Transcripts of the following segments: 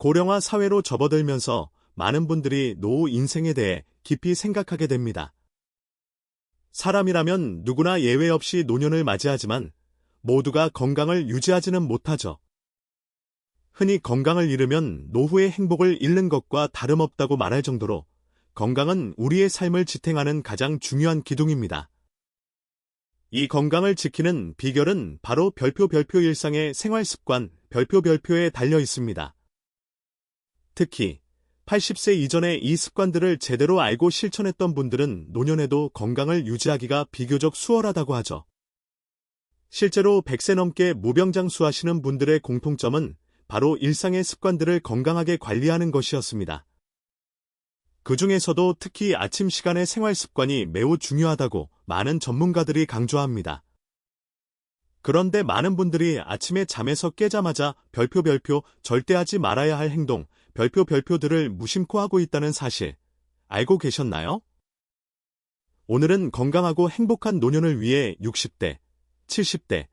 고령화 사회로 접어들면서 많은 분들이 노후 인생에 대해 깊이 생각하게 됩니다. 사람이라면 누구나 예외 없이 노년을 맞이하지만 모두가 건강을 유지하지는 못하죠. 흔히 건강을 잃으면 노후의 행복을 잃는 것과 다름없다고 말할 정도로 건강은 우리의 삶을 지탱하는 가장 중요한 기둥입니다. 이 건강을 지키는 비결은 바로 별표 일상의 생활 습관 별표에 달려 있습니다. 특히 80세 이전에 이 습관들을 제대로 알고 실천했던 분들은 노년에도 건강을 유지하기가 비교적 수월하다고 하죠. 실제로 100세 넘게 무병장수하시는 분들의 공통점은 바로 일상의 습관들을 건강하게 관리하는 것이었습니다. 그 중에서도 특히 아침 시간의 생활 습관이 매우 중요하다고 많은 전문가들이 강조합니다. 그런데 많은 분들이 아침에 잠에서 깨자마자 별표 절대 하지 말아야 할 행동 별표들을 무심코 하고 있다는 사실 알고 계셨나요? 오늘은 건강하고 행복한 노년을 위해 60대, 70대,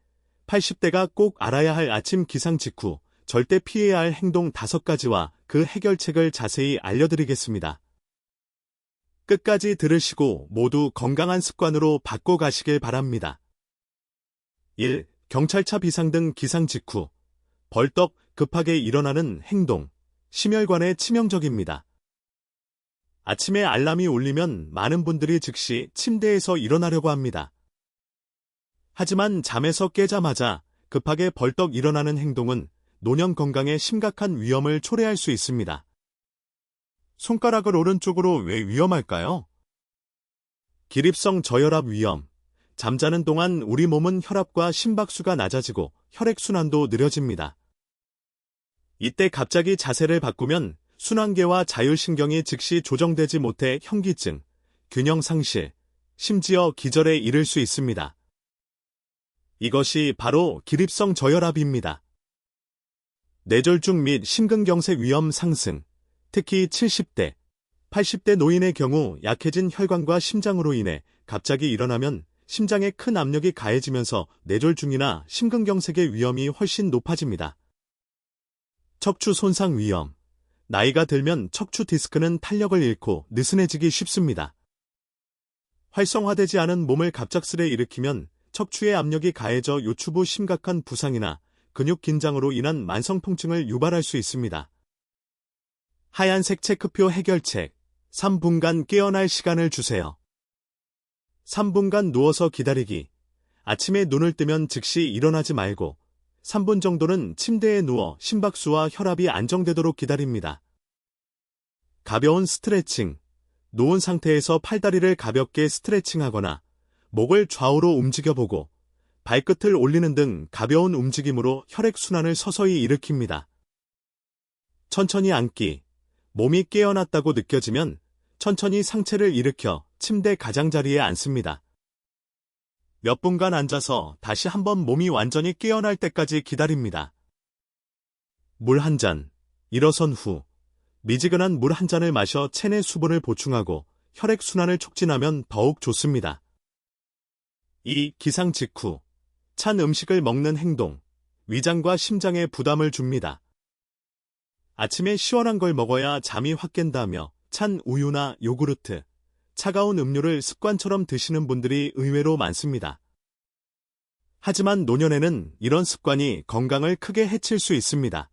80대가 꼭 알아야 할 아침 기상 직후 절대 피해야 할 행동 5가지와 그 해결책을 자세히 알려드리겠습니다. 끝까지 들으시고 모두 건강한 습관으로 바꿔가시길 바랍니다. 1. 경찰차 비상등 기상 직후 벌떡 급하게 일어나는 행동. 심혈관에 치명적입니다. 아침에 알람이 울리면 많은 분들이 즉시 침대에서 일어나려고 합니다. 하지만 잠에서 깨자마자 급하게 벌떡 일어나는 행동은 노년 건강에 심각한 위험을 초래할 수 있습니다. 손가락을 오른쪽으로 왜 위험할까요? 기립성 저혈압 위험. 잠자는 동안 우리 몸은 혈압과 심박수가 낮아지고 혈액순환도 느려집니다. 이때 갑자기 자세를 바꾸면 순환계와 자율신경이 즉시 조정되지 못해 현기증, 균형 상실, 심지어 기절에 이를 수 있습니다. 이것이 바로 기립성 저혈압입니다. 뇌졸중 및 심근경색 위험 상승, 특히 70대, 80대 노인의 경우 약해진 혈관과 심장으로 인해 갑자기 일어나면 심장에 큰 압력이 가해지면서 뇌졸중이나 심근경색의 위험이 훨씬 높아집니다. 척추 손상 위험. 나이가 들면 척추 디스크는 탄력을 잃고 느슨해지기 쉽습니다. 활성화되지 않은 몸을 갑작스레 일으키면 척추의 압력이 가해져 요추부 심각한 부상이나 근육 긴장으로 인한 만성 통증을 유발할 수 있습니다. 하얀색 체크표 해결책. 3분간 깨어날 시간을 주세요. 3분간 누워서 기다리기. 아침에 눈을 뜨면 즉시 일어나지 말고 3분 정도는 침대에 누워 심박수와 혈압이 안정되도록 기다립니다. 가벼운 스트레칭. 누운 상태에서 팔다리를 가볍게 스트레칭하거나 목을 좌우로 움직여보고 발끝을 올리는 등 가벼운 움직임으로 혈액순환을 서서히 일으킵니다. 천천히 앉기. 몸이 깨어났다고 느껴지면 천천히 상체를 일으켜 침대 가장자리에 앉습니다. 몇 분간 앉아서 다시 한번 몸이 완전히 깨어날 때까지 기다립니다. 물 한 잔. 일어선 후 미지근한 물 한 잔을 마셔 체내 수분을 보충하고 혈액순환을 촉진하면 더욱 좋습니다. 2. 기상 직후 찬 음식을 먹는 행동. 위장과 심장에 부담을 줍니다. 아침에 시원한 걸 먹어야 잠이 확 깬다며 찬 우유나 요구르트, 차가운 음료를 습관처럼 드시는 분들이 의외로 많습니다. 하지만 노년에는 이런 습관이 건강을 크게 해칠 수 있습니다.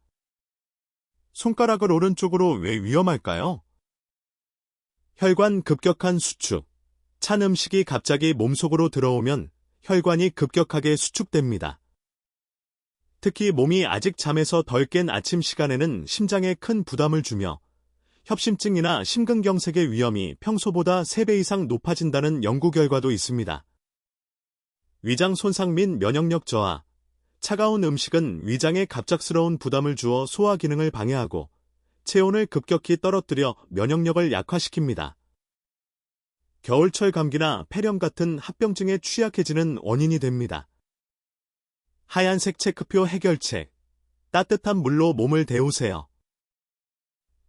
손가락을 오른쪽으로 왜 위험할까요? 혈관 급격한 수축. 찬 음식이 갑자기 몸속으로 들어오면 혈관이 급격하게 수축됩니다. 특히 몸이 아직 잠에서 덜 깬 아침 시간에는 심장에 큰 부담을 주며 협심증이나 심근경색의 위험이 평소보다 3배 이상 높아진다는 연구 결과도 있습니다. 위장 손상 및 면역력 저하. 차가운 음식은 위장에 갑작스러운 부담을 주어 소화 기능을 방해하고 체온을 급격히 떨어뜨려 면역력을 약화시킵니다. 겨울철 감기나 폐렴 같은 합병증에 취약해지는 원인이 됩니다. 하얀색 체크표 해결책. 따뜻한 물로 몸을 데우세요.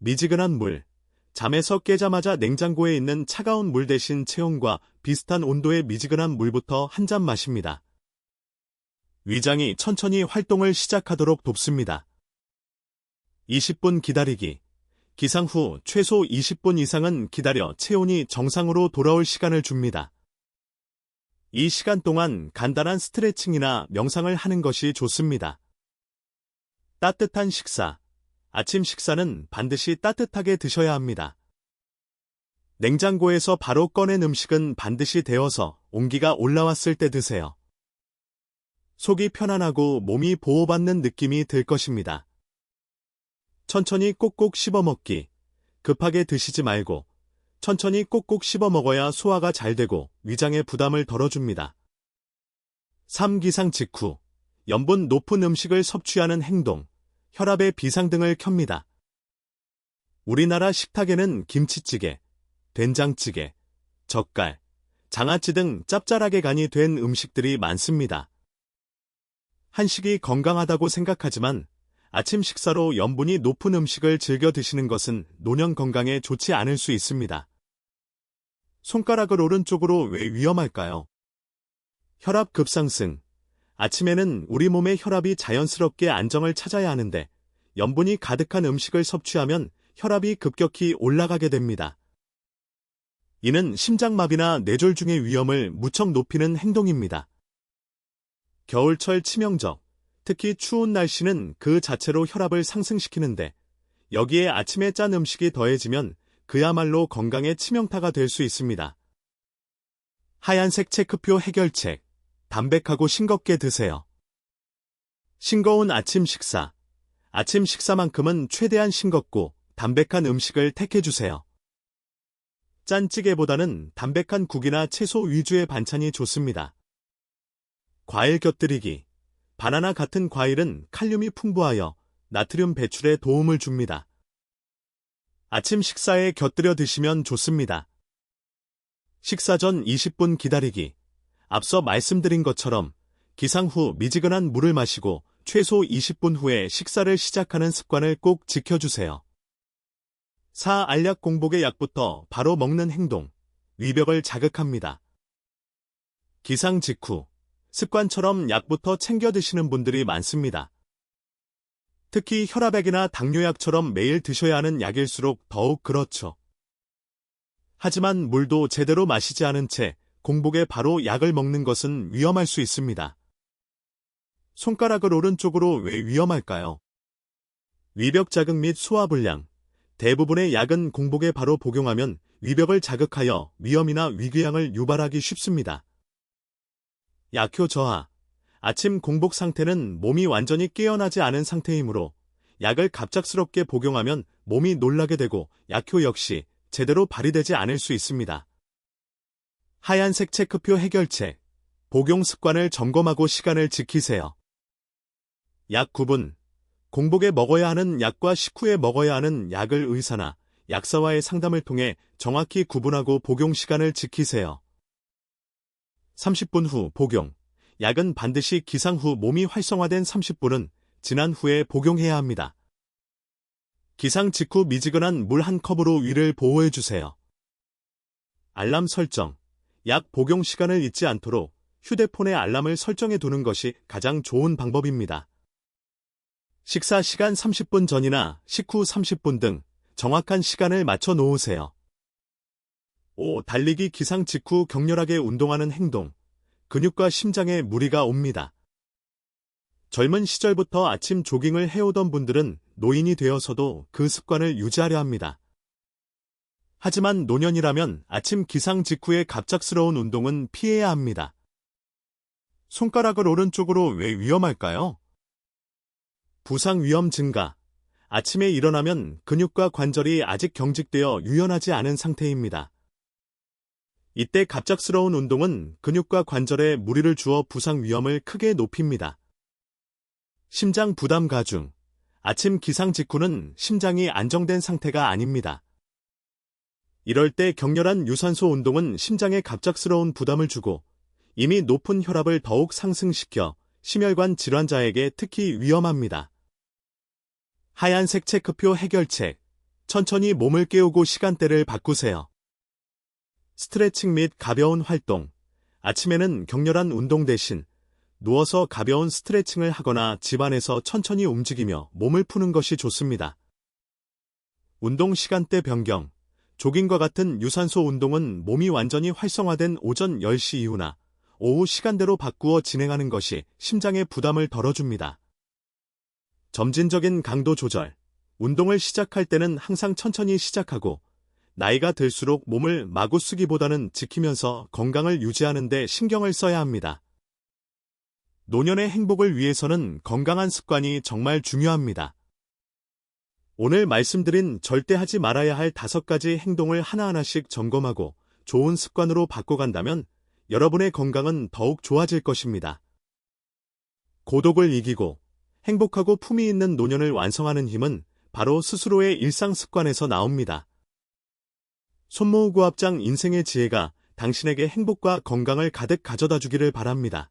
미지근한 물. 잠에서 깨자마자 냉장고에 있는 차가운 물 대신 체온과 비슷한 온도의 미지근한 물부터 한 잔 마십니다. 위장이 천천히 활동을 시작하도록 돕습니다. 20분 기다리기. 기상 후 최소 20분 이상은 기다려 체온이 정상으로 돌아올 시간을 줍니다. 이 시간 동안 간단한 스트레칭이나 명상을 하는 것이 좋습니다. 따뜻한 식사. 아침 식사는 반드시 따뜻하게 드셔야 합니다. 냉장고에서 바로 꺼낸 음식은 반드시 데워서 온기가 올라왔을 때 드세요. 속이 편안하고 몸이 보호받는 느낌이 들 것입니다. 천천히 꼭꼭 씹어 먹기. 급하게 드시지 말고 천천히 꼭꼭 씹어 먹어야 소화가 잘 되고 위장의 부담을 덜어줍니다. 3. 기상 직후. 염분 높은 음식을 섭취하는 행동, 혈압의 비상등을 켭니다. 우리나라 식탁에는 김치찌개, 된장찌개, 젓갈, 장아찌 등 짭짤하게 간이 된 음식들이 많습니다. 한식이 건강하다고 생각하지만 아침 식사로 염분이 높은 음식을 즐겨 드시는 것은 노년 건강에 좋지 않을 수 있습니다. 손가락을 오른쪽으로 왜 위험할까요? 혈압 급상승. 아침에는 우리 몸의 혈압이 자연스럽게 안정을 찾아야 하는데 염분이 가득한 음식을 섭취하면 혈압이 급격히 올라가게 됩니다. 이는 심장마비나 뇌졸중의 위험을 무척 높이는 행동입니다. 겨울철 치명적, 특히 추운 날씨는 그 자체로 혈압을 상승시키는데 여기에 아침에 짠 음식이 더해지면 그야말로 건강에 치명타가 될 수 있습니다. 하얀색 체크표 해결책. 담백하고 싱겁게 드세요. 싱거운 아침 식사. 아침 식사만큼은 최대한 싱겁고 담백한 음식을 택해주세요. 짠찌개보다는 담백한 국이나 채소 위주의 반찬이 좋습니다. 과일 곁들이기. 바나나 같은 과일은 칼륨이 풍부하여 나트륨 배출에 도움을 줍니다. 아침 식사에 곁들여 드시면 좋습니다. 식사 전 20분 기다리기. 앞서 말씀드린 것처럼 기상 후 미지근한 물을 마시고 최소 20분 후에 식사를 시작하는 습관을 꼭 지켜주세요. 4. 알약 공복의 약부터 바로 먹는 행동, 위벽을 자극합니다. 기상 직후, 습관처럼 약부터 챙겨 드시는 분들이 많습니다. 특히 혈압약이나 당뇨약처럼 매일 드셔야 하는 약일수록 더욱 그렇죠. 하지만 물도 제대로 마시지 않은 채 공복에 바로 약을 먹는 것은 위험할 수 있습니다. 손가락을 오른쪽으로 왜 위험할까요? 위벽 자극 및 소화불량. 대부분의 약은 공복에 바로 복용하면 위벽을 자극하여 위염이나 위궤양을 유발하기 쉽습니다. 약효 저하. 아침 공복 상태는 몸이 완전히 깨어나지 않은 상태이므로 약을 갑작스럽게 복용하면 몸이 놀라게 되고 약효 역시 제대로 발휘되지 않을 수 있습니다. 하얀색 체크표 해결책. 복용 습관을 점검하고 시간을 지키세요. 약 구분. 공복에 먹어야 하는 약과 식후에 먹어야 하는 약을 의사나 약사와의 상담을 통해 정확히 구분하고 복용 시간을 지키세요. 30분 후 복용. 약은 반드시 기상 후 몸이 활성화된 30분은 지난 후에 복용해야 합니다. 기상 직후 미지근한 물 한 컵으로 위를 보호해주세요. 알람 설정. 약 복용 시간을 잊지 않도록 휴대폰에 알람을 설정해 두는 것이 가장 좋은 방법입니다. 식사 시간 30분 전이나 식후 30분 등 정확한 시간을 맞춰 놓으세요. 5. 달리기 기상 직후 격렬하게 운동하는 행동. 근육과 심장에 무리가 옵니다. 젊은 시절부터 아침 조깅을 해오던 분들은 노인이 되어서도 그 습관을 유지하려 합니다. 하지만 노년이라면 아침 기상 직후의 갑작스러운 운동은 피해야 합니다. 손가락을 오른쪽으로 왜 위험할까요? 부상 위험 증가. 아침에 일어나면 근육과 관절이 아직 경직되어 유연하지 않은 상태입니다. 이때 갑작스러운 운동은 근육과 관절에 무리를 주어 부상 위험을 크게 높입니다. 심장 부담 가중. 아침 기상 직후는 심장이 안정된 상태가 아닙니다. 이럴 때 격렬한 유산소 운동은 심장에 갑작스러운 부담을 주고 이미 높은 혈압을 더욱 상승시켜 심혈관 질환자에게 특히 위험합니다. 하얀색 체크표 해결책. 천천히 몸을 깨우고 시간대를 바꾸세요. 스트레칭 및 가벼운 활동. 아침에는 격렬한 운동 대신 누워서 가벼운 스트레칭을 하거나 집안에서 천천히 움직이며 몸을 푸는 것이 좋습니다. 운동 시간대 변경, 조깅과 같은 유산소 운동은 몸이 완전히 활성화된 오전 10시 이후나 오후 시간대로 바꾸어 진행하는 것이 심장의 부담을 덜어줍니다. 점진적인 강도 조절, 운동을 시작할 때는 항상 천천히 시작하고 나이가 들수록 몸을 마구 쓰기보다는 지키면서 건강을 유지하는 데 신경을 써야 합니다. 노년의 행복을 위해서는 건강한 습관이 정말 중요합니다. 오늘 말씀드린 절대 하지 말아야 할 5가지 행동을 하나하나씩 점검하고 좋은 습관으로 바꿔간다면 여러분의 건강은 더욱 좋아질 것입니다. 고독을 이기고 행복하고 품위 있는 노년을 완성하는 힘은 바로 스스로의 일상 습관에서 나옵니다. 손모으고 합장 인생의 지혜가 당신에게 행복과 건강을 가득 가져다 주기를 바랍니다.